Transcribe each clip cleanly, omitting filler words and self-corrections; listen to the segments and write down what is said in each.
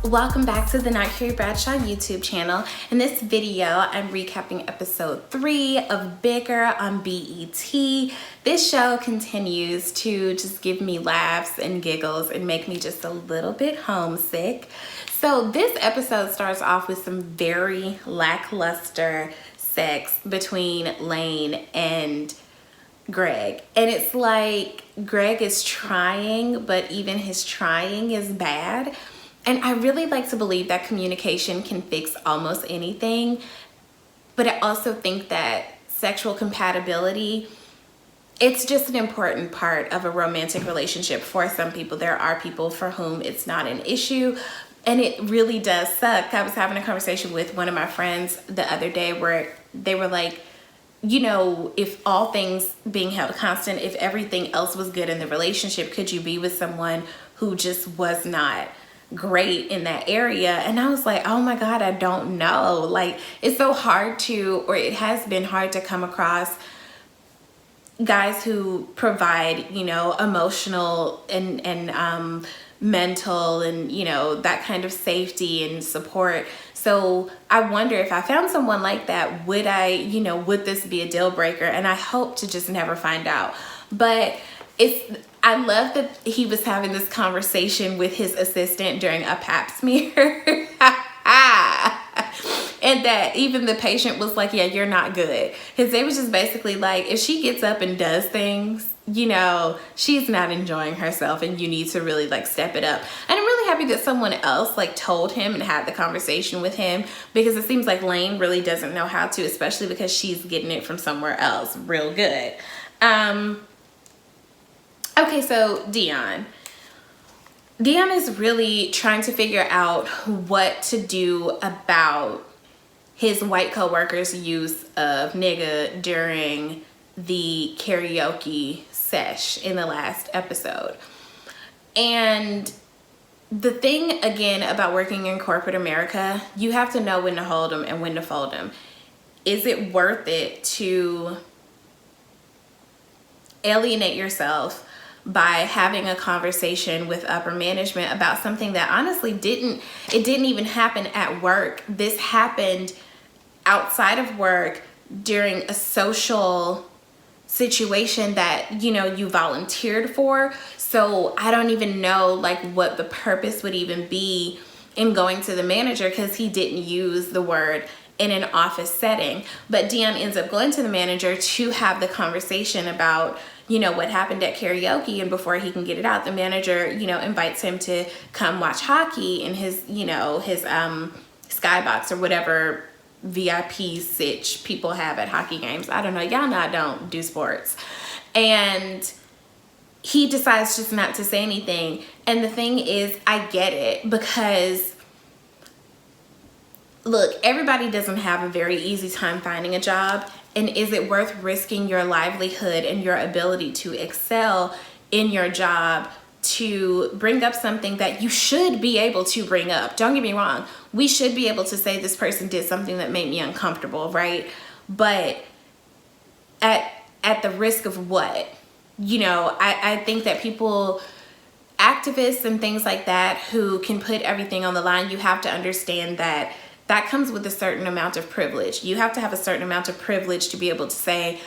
Welcome back to the Not Carrie Bradshaw YouTube channel. In this video, I'm recapping episode 3 of Bigger on BET. This show continues to just give me laughs and giggles and make me just a little bit homesick. So this episode starts off with some very lackluster sex between Lane and Greg. And it's like Greg is trying, but even his trying is bad. And I really like to believe that communication can fix almost anything. But I also think that sexual compatibility, it's just an important part of a romantic relationship for some people. There are people for whom it's not an issue. And it really does suck. I was having a conversation with one of my friends the other day where they were like, you know, if all things being held constant, if everything else was good in the relationship, could you be with someone who just was not great in that area? And I was like, oh my God, I don't know. Like, it's so hard to, or it has been hard to come across guys who provide, you know, emotional and mental and, you know, that kind of safety and support. So I wonder if I found someone like that, would I, you know, would this be a deal breaker? And I hope to just never find out. But I love that he was having this conversation with his assistant during a pap smear. And that even the patient was like, yeah, you're not good. Because they was just basically like, if she gets up and does things, you know, she's not enjoying herself and you need to really like step it up. And I'm really happy that someone else like told him and had the conversation with him, because it seems like Lane really doesn't know how to, especially because she's getting it from somewhere else real good. Okay, so Dion is really trying to figure out what to do about his white coworker's use of nigga during the karaoke sesh in the last episode. And the thing again about working in corporate America, you have to know when to hold them and when to fold them. Is it worth it to alienate yourself by having a conversation with upper management about something that honestly didn't even happen at work? This happened outside of work during a social situation that, you know, you volunteered for. So I don't even know like what the purpose would even be in going to the manager, because he didn't use the word in an office setting. But Dion ends up going to the manager to have the conversation about, you know, what happened at karaoke. And before he can get it out, the manager, you know, invites him to come watch hockey in his, you know, his skybox or whatever VIP sitch people have at hockey games. I don't know. Y'all know I don't do sports. And he decides just not to say anything. And the thing is, I get it, because look, everybody doesn't have a very easy time finding a job. And is it worth risking your livelihood and your ability to excel in your job to bring up something that you should be able to bring up? Don't get me wrong. We should be able to say this person did something that made me uncomfortable, right? But at the risk of what? You know, I think that people, activists and things like that, who can put everything on the line, you have to understand that that comes with a certain amount of privilege. You have to have a certain amount of privilege to be able to say,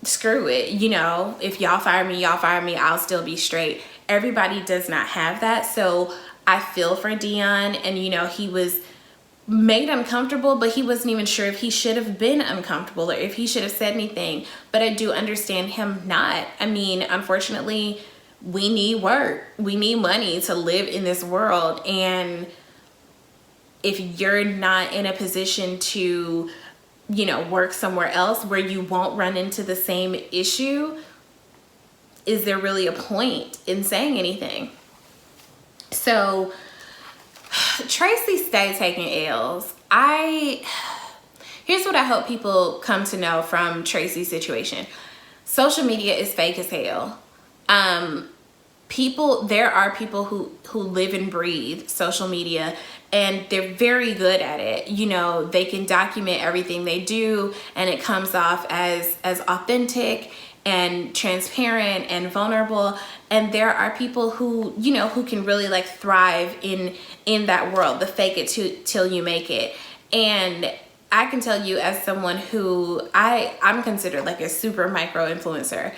screw it, you know, if y'all fire me, I'll still be straight. Everybody does not have that. So I feel for Dion, and you know, he was made uncomfortable, but he wasn't even sure if he should have been uncomfortable or if he should have said anything. But I do understand him not. I mean, unfortunately, we need work. We need money to live in this world. And if you're not in a position to, you know, work somewhere else where you won't run into the same issue, is there really a point in saying anything? So Tracy stayed taking L's. Here's what I hope people come to know from Tracy's situation. Social media is fake as hell. There are people who live and breathe social media, and they're very good at it. You know, they can document everything they do and it comes off as authentic and transparent and vulnerable. And there are people who, you know, who can really like thrive in that world, the fake it till you make it. And I can tell you, as someone who I'm considered like a super micro influencer,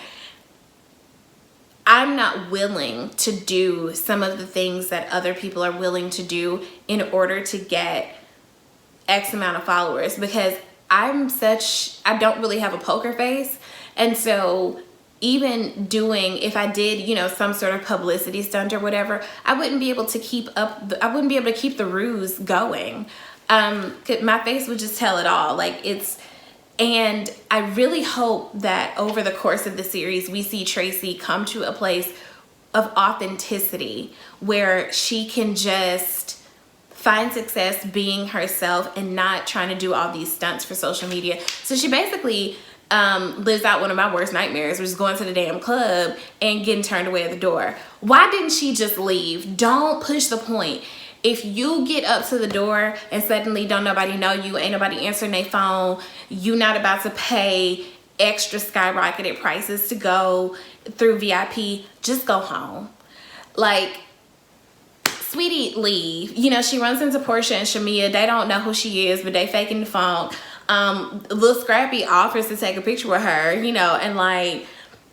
I'm not willing to do some of the things that other people are willing to do in order to get X amount of followers, because I don't really have a poker face. And so even doing, if I did, you know, some sort of publicity stunt or whatever, I wouldn't be able to keep the ruse going. My face would just tell it all. Like, and I really hope that over the course of the series, we see Tracy come to a place of authenticity where she can just find success being herself and not trying to do all these stunts for social media. So she basically lives out one of my worst nightmares, which is going to the damn club and getting turned away at the door. Why didn't she just leave? Don't push the point. If you get up to the door and suddenly don't nobody know you, ain't nobody answering their phone, you not about to pay extra skyrocketed prices to go through VIP, just go home. Like, sweetie, leave. You know, she runs into Portia and Shamia. They don't know who she is, but they faking the phone. Little Scrappy offers to take a picture with her, you know, and like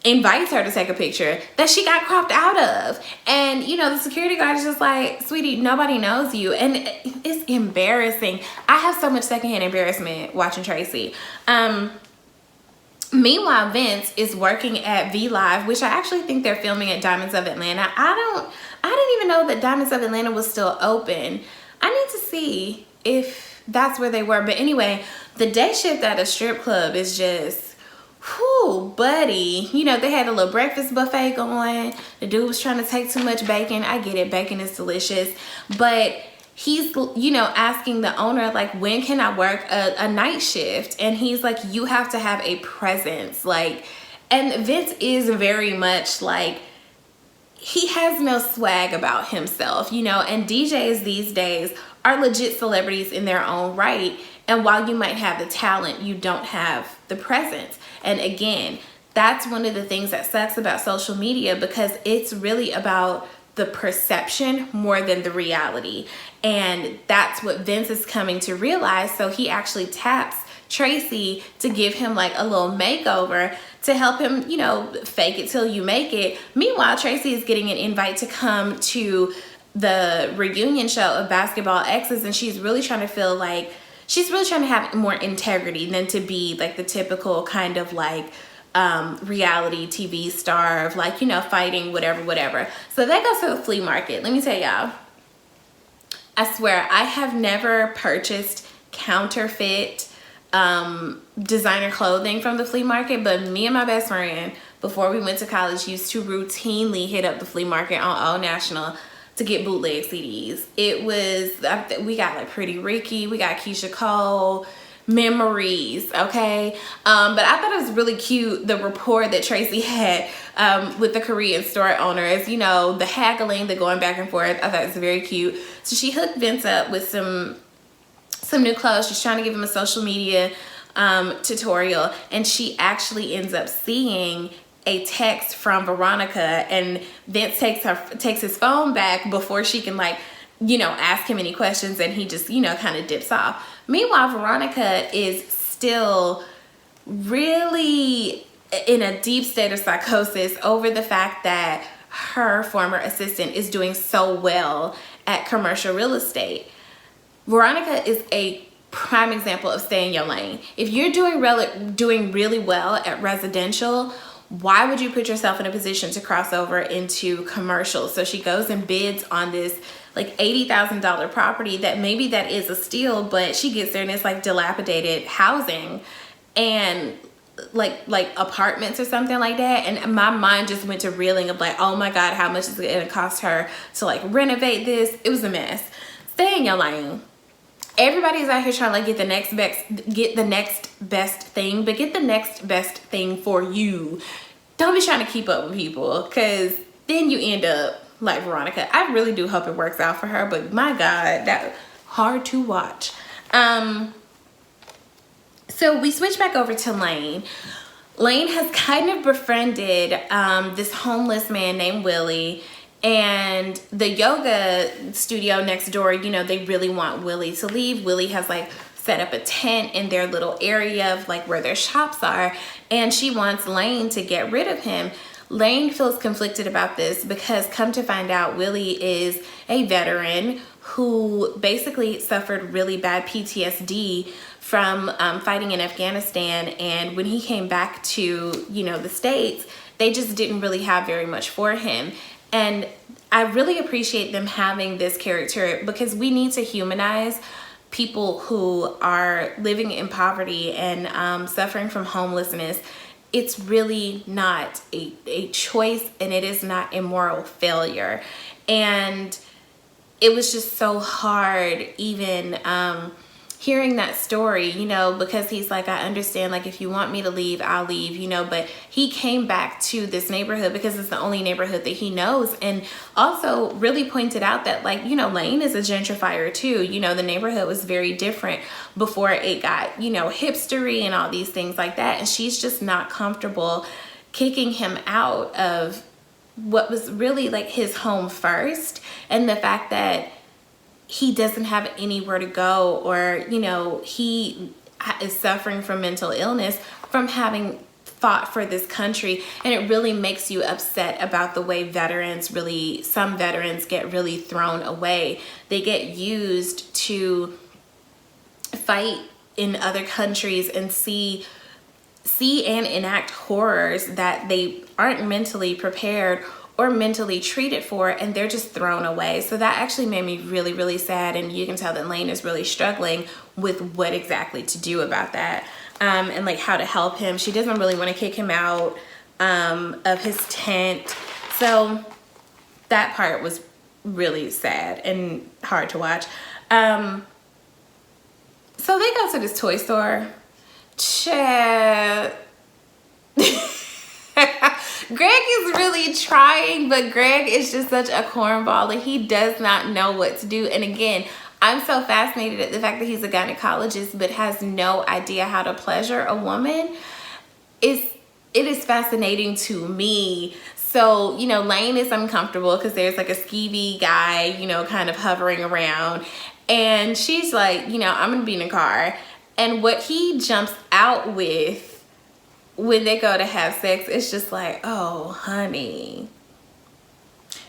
invites her to take a picture that she got cropped out of. And, you know, the security guard is just like, sweetie, nobody knows you. And it's embarrassing. I have so much secondhand embarrassment watching Tracy. Meanwhile, Vince is working at V Live, which I actually think they're filming at Diamonds of Atlanta. I didn't even know that Diamonds of Atlanta was still open. I need to see if that's where they were. But anyway, the day shift at a strip club is just, whew, buddy. You know, they had a little breakfast buffet going. The dude was trying to take too much bacon. I get it. Bacon is delicious. But he's, you know, asking the owner, like, when can I work a night shift? And he's like, you have to have a presence. Like, and Vince is very much like, he has no swag about himself, you know, and DJs these days are legit celebrities in their own right. And while you might have the talent, you don't have the presence. And again, that's one of the things that sucks about social media, because it's really about the perception more than the reality. And that's what Vince is coming to realize. So he actually taps Tracy to give him like a little makeover to help him, you know, fake it till you make it. Meanwhile, Tracy is getting an invite to come to the reunion show of Basketball Exes, and she's really trying to feel like, she's really trying to have more integrity than to be like the typical kind of like reality TV star of like, you know, fighting, whatever. So they go to the flea market. Let me tell y'all, I swear I have never purchased counterfeit designer clothing from the flea market, but me and my best friend, before we went to college, used to routinely hit up the flea market on Old National to get bootleg CDs. It was, we got like Pretty Ricky, we got Keisha Cole, Memories, okay? But I thought it was really cute, the rapport that Tracy had with the Korean store owners, you know, the haggling, the going back and forth. I thought it was very cute. So she hooked Vince up with some new clothes. She's trying to give him a social media tutorial, and she actually ends up seeing a text from Veronica, and Vince takes his phone back before she can, like, you know, ask him any questions, and he just, you know, kind of dips off. Meanwhile, Veronica is still really in a deep state of psychosis over the fact that her former assistant is doing so well at commercial real estate. Veronica is a prime example of stay in your lane. If you're doing really well at residential, why would you put yourself in a position to cross over into commercial? So she goes and bids on this like $80,000 property that maybe that is a steal, but she gets there and it's like dilapidated housing and like apartments or something like that. And my mind just went to reeling of like, oh my God, how much is it gonna cost her to like renovate this? It was a mess. Stay in your lane. Everybody's out here trying to like get the next best thing, but get the next best thing for you. Don't be trying to keep up with people, because then you end up like Veronica. I really do hope it works out for her, but my God, that hard to watch. So we switch back over to Lane. Lane has kind of befriended this homeless man named Willie, and the yoga studio next door, you know, they really want Willie to leave. Willie has like set up a tent in their little area of like where their shops are, and she wants Lane to get rid of him. Lane feels conflicted about this because come to find out, Willie is a veteran who basically suffered really bad PTSD from fighting in Afghanistan. And when he came back to, you know, the States, they just didn't really have very much for him. And I really appreciate them having this character because we need to humanize people who are living in poverty and suffering from homelessness. It's really not a choice, and it is not a moral failure. And it was just so hard even hearing that story, you know, because he's like, I understand, like, if you want me to leave, I'll leave, you know, but he came back to this neighborhood because it's the only neighborhood that he knows. And also really pointed out that, like, you know, Lane is a gentrifier too. You know, the neighborhood was very different before it got, you know, hipstery and all these things like that. And she's just not comfortable kicking him out of what was really like his home first. And the fact that he doesn't have anywhere to go, or, you know, he is suffering from mental illness from having fought for this country. And it really makes you upset about the way some veterans get really thrown away. They get used to fight in other countries and see and enact horrors that they aren't mentally prepared or mentally treated for, and they're just thrown away. So that actually made me really, really sad. And you can tell that Lane is really struggling with what exactly to do about that, and like how to help him. She doesn't really want to kick him out of his tent. So that part was really sad and hard to watch. So they go to this toy store. Chad. Greg is really trying, but Greg is just such a cornball and he does not know what to do. And again, I'm so fascinated at the fact that he's a gynecologist but has no idea how to pleasure a woman. It is fascinating to me. So, you know, Lane is uncomfortable because there's like a skeevy guy, you know, kind of hovering around. And she's like, you know, I'm gonna be in the car. And what he jumps out with when they go to have sex, it's just like, oh, honey.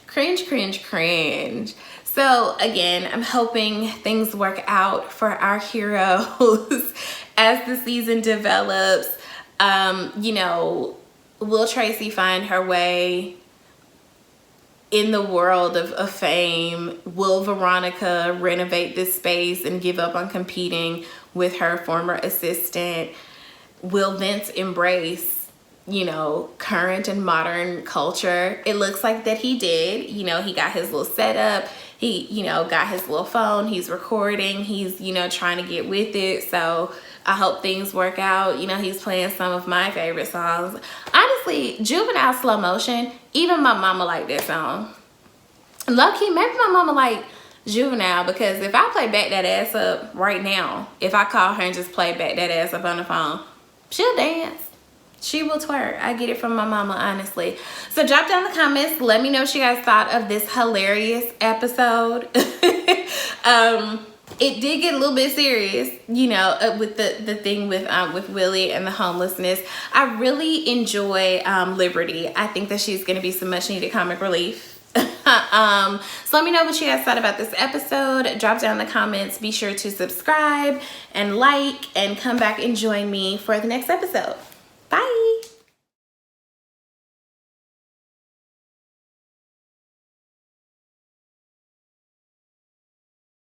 Cringe, cringe, cringe. So again, I'm hoping things work out for our heroes as the season develops. You know, will Tracy find her way in the world of fame? Will Veronica renovate this space and give up on competing with her former assistant? Will Vince embrace, you know, current and modern culture? It looks like that he did. You know, he got his little setup. He, you know, got his little phone. He's recording. He's, you know, trying to get with it. So I hope things work out. You know, he's playing some of my favorite songs. Honestly, Juvenile Slow Motion, even my mama liked that song. Low-key, maybe my mama like Juvenile, because if I play Back That Ass Up right now, if I call her and just play Back That Ass Up on the phone, she'll dance. She will twerk. I get it from my mama, honestly. So drop down the comments. Let me know what you guys thought of this hilarious episode. It did get a little bit serious, you know, with the thing with Willie and the homelessness. I really enjoy Liberty. I think that she's going to be some much needed comic relief. So let me know what you guys thought about this episode. Drop down in the comments. Be sure to subscribe and like, and come back and join me for the next episode.